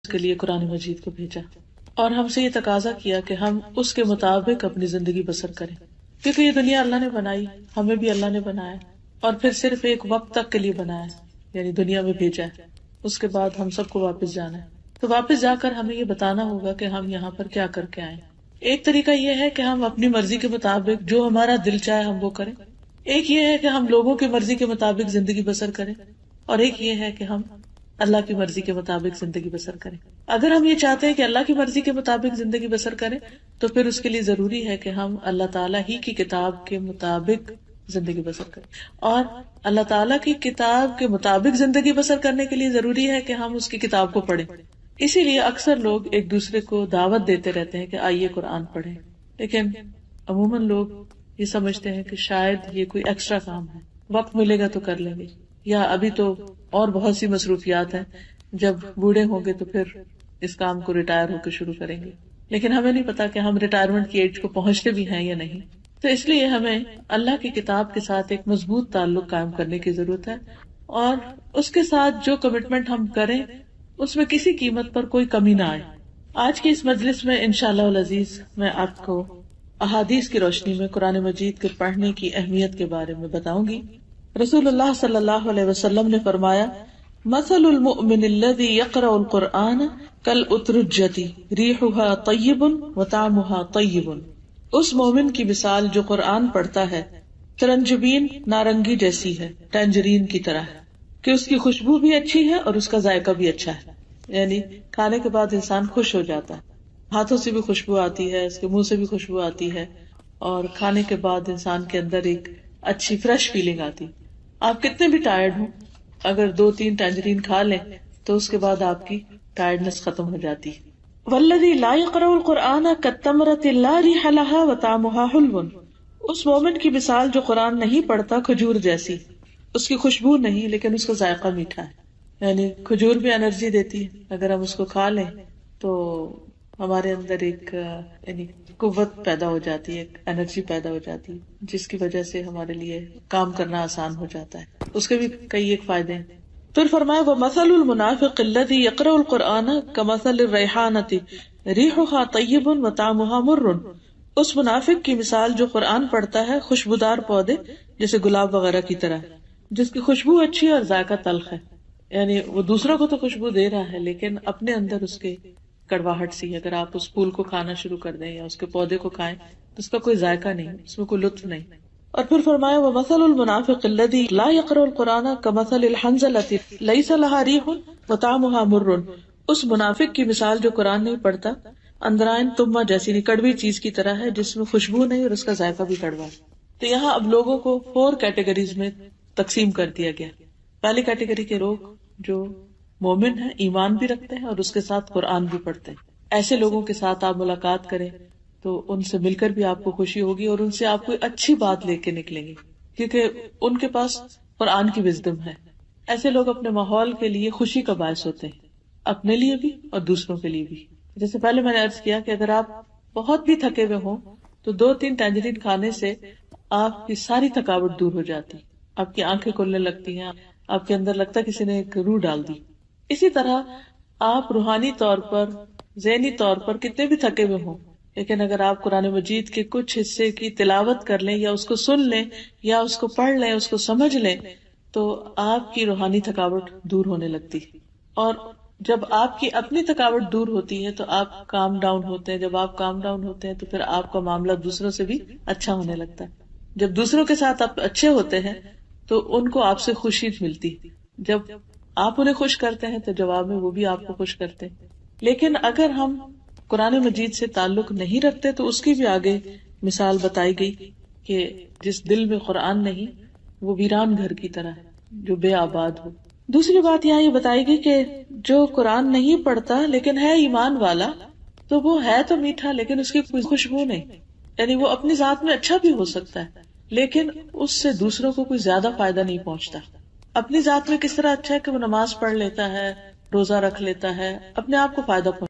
کے لیے قرآن مجید کو بھیجا اور ہم سے یہ تقاضا کیا کہ ہم اس کے مطابق اپنی زندگی بسر کریں، کیونکہ یہ دنیا اللہ نے بنائی، ہمیں بھی اللہ نے بنایا اور پھر صرف ایک وقت تک کے لیے بنایا، یعنی دنیا میں بھیجا ہے، اس کے بعد ہم سب کو واپس جانا ہے۔ تو واپس جا کر ہمیں یہ بتانا ہوگا کہ ہم یہاں پر کیا کر کے آئے۔ ایک طریقہ یہ ہے کہ ہم اپنی مرضی کے مطابق جو ہمارا دل چاہے ہم وہ کریں، ایک یہ ہے کہ ہم لوگوں کی مرضی کے مطابق زندگی بسر کریں، اور ایک یہ ہے کہ ہم اللہ کی مرضی کے مطابق زندگی بسر کریں۔ اگر ہم یہ چاہتے ہیں کہ اللہ کی مرضی کے مطابق زندگی بسر کریں تو پھر اس کے لیے ضروری ہے کہ ہم اللہ تعالیٰ ہی کی کتاب کے مطابق زندگی بسر کریں، اور اللہ تعالیٰ کی کتاب کے مطابق زندگی بسر کرنے کے لیے ضروری ہے کہ ہم اس کی کتاب کو پڑھیں۔ اسی لیے اکثر لوگ ایک دوسرے کو دعوت دیتے رہتے ہیں کہ آئیے قرآن پڑھیں، لیکن عموماً لوگ یہ سمجھتے ہیں کہ شاید یہ کوئی ایکسٹرا کام ہے، وقت ملے گا تو کر لیں گے، یا ابھی تو اور بہت سی مصروفیات ہیں، جب بوڑھے ہوں گے تو پھر اس کام کو ریٹائر ہو کے شروع کریں گے۔ لیکن ہمیں نہیں پتا کہ ہم ریٹائرمنٹ کی ایج کو پہنچتے بھی ہیں یا نہیں۔ تو اس لیے ہمیں اللہ کی کتاب کے ساتھ ایک مضبوط تعلق قائم کرنے کی ضرورت ہے، اور اس کے ساتھ جو کمٹمنٹ ہم کریں اس میں کسی قیمت پر کوئی کمی نہ آئے۔ آج کی اس مجلس میں انشاءاللہ العزیز میں آپ کو احادیث کی روشنی میں قرآن مجید کے پڑھنے کی اہمیت کے بارے میں بتاؤں گی۔ رسول اللہ صلی اللہ علیہ وسلم نے فرمایا، مثل المؤمن الذي يقرأ القرآن كالأترجة ريحها طيب وطعمها طيب۔ اس مومن کی مثال جو قرآن پڑھتا ہے ترنجبین نارنگی جیسی ہے، ٹینجرین کی طرح ہے، کہ اس کی خوشبو بھی اچھی ہے اور اس کا ذائقہ بھی اچھا ہے، یعنی کھانے کے بعد انسان خوش ہو جاتا ہے، ہاتھوں سے بھی خوشبو آتی ہے، اس کے منہ سے بھی خوشبو آتی ہے، اور کھانے کے بعد انسان کے اندر ایک اچھی فریش فیلنگ آتی۔ آپ کتنے بھی ٹائرڈ ہوں، اگر 2-3 ٹینجرین کھا لیں تو اس کے بعد آپ کی ٹائرڈنس ختم ہو جاتی۔ والذی لا یقرأ القرآن کالتمرۃ لا ریح لها وطعمها حلو۔ اس مومن کی مثال جو قرآن نہیں پڑھتا کھجور جیسی، اس کی خوشبو نہیں لیکن اس کا ذائقہ میٹھا ہے، یعنی کھجور بھی انرجی دیتی ہے، اگر ہم اس کو کھا لیں تو ہمارے اندر ایک یعنی قوت پیدا ہو جاتی ہے، ایک انرجی پیدا ہو جاتی ہے، جس کی وجہ سے ہمارے لیے کام کرنا آسان ہو جاتا ہے۔ اس کے بھی کئی ایک فائدے ہیں۔ پھر فرمایا وَمَثَلُ الْمُنَافِقِ الَّذِي يَقْرَأُ الْقُرْآنَ كَمَثَلِ الرَّيْحَانَةِ رِيحُهَا طَيِّبٌ وَطَعْمُهَا مُرٌّ۔ اس منافق کی مثال جو قرآن پڑھتا ہے خوشبودار پودے جیسے گلاب وغیرہ کی طرح، جس کی خوشبو اچھی اور ذائقہ تلخ ہے، یعنی وہ دوسروں کو تو خوشبو دے رہا ہے لیکن اپنے اندر اس کے کڑواہٹ سی۔ اگر آپ اس پھول کو کھانا شروع کر دیں یا اس کے پودے کو کھائیں تو اس کا کوئی ذائقہ نہیں، اس میں کوئی لطف نہیں۔ اور پھر فرمایا وَمَثَلُ الْمُنَافِقِ الَّذِي لَا يَقْرَأُ الْقُرْآنَ كَمَثَلِ الْحَنْظَلَةِ لَيْسَ لَهَا رِيحٌ وَطَعْمُهَا مُرٌّ۔ اس منافق کی مثال جو قرآن نہیں پڑھتا اندرائن تمہ جیسی کڑوی چیز کی طرح ہے، جس میں خوشبو نہیں اور اس کا ذائقہ بھی کڑوا ہے۔ تو یہاں اب لوگوں کو 4 کیٹیگریز میں تقسیم کر دیا گیا۔ پہلی کیٹیگری کے لوگ جو مومن ہیں، ایمان بھی رکھتے ہیں اور اس کے ساتھ قرآن بھی پڑھتے ہیں، ایسے لوگوں کے ساتھ آپ ملاقات کریں تو ان سے مل کر بھی آپ کو خوشی ہوگی اور ان سے آپ کوئی اچھی بات لے کے نکلیں گے، کیونکہ ان کے پاس قرآن کی وزڈم ہے۔ ایسے لوگ اپنے ماحول کے لیے خوشی کا باعث ہوتے ہیں، اپنے لیے بھی اور دوسروں کے لیے بھی۔ جیسے پہلے میں نے عرض کیا کہ اگر آپ بہت بھی تھکے ہوئے ہوں تو 2-3 ٹینجرین کھانے سے آپ کی ساری تھکاوٹ دور ہو جاتی، آپ کی آنکھیں کھلنے لگتی ہیں، آپ کے اندر لگتا ہے کسی نے ایک روح ڈال دی۔ اسی طرح آپ روحانی طور پر، ذہنی طور پر کتنے بھی تھکے ہوئے ہوں، لیکن اگر آپ قرآن مجید کے کچھ حصے کی تلاوت کر لیں یا اس کو سن لیں یا اس کو پڑھ لیں، اس کو سمجھ لیں، تو آپ کی روحانی تھکاوٹ دور ہونے لگتی۔ اور جب آپ کی اپنی تھکاوٹ دور ہوتی ہے تو آپ کام ڈاؤن ہوتے ہیں، جب آپ کام ڈاؤن ہوتے ہیں تو پھر آپ کا معاملہ دوسروں سے بھی اچھا ہونے لگتا ہے۔ جب دوسروں کے ساتھ آپ اچھے ہوتے ہیں تو ان کو آپ سے خوشی ملتی، جب آپ انہیں خوش کرتے ہیں تو جواب میں وہ بھی آپ کو خوش کرتے ہیں۔ لیکن اگر ہم قرآن مجید سے تعلق نہیں رکھتے تو اس کی بھی آگے مثال بتائی گئی کہ جس دل میں قرآن نہیں وہ ویران گھر کی طرح ہے جو بے آباد ہو۔ دوسری بات یہاں یہ بتائی گئی کہ جو قرآن نہیں پڑھتا لیکن ہے ایمان والا تو وہ ہے تو میٹھا لیکن اس کی کوئی خوشبو نہیں، یعنی وہ اپنی ذات میں اچھا بھی ہو سکتا ہے لیکن اس سے دوسروں کو کوئی زیادہ فائدہ نہیں پہنچتا۔ اپنی ذات میں کس طرح اچھا ہے کہ وہ نماز پڑھ لیتا ہے، روزہ رکھ لیتا ہے، اپنے آپ کو فائدہ پہنچتا ہے۔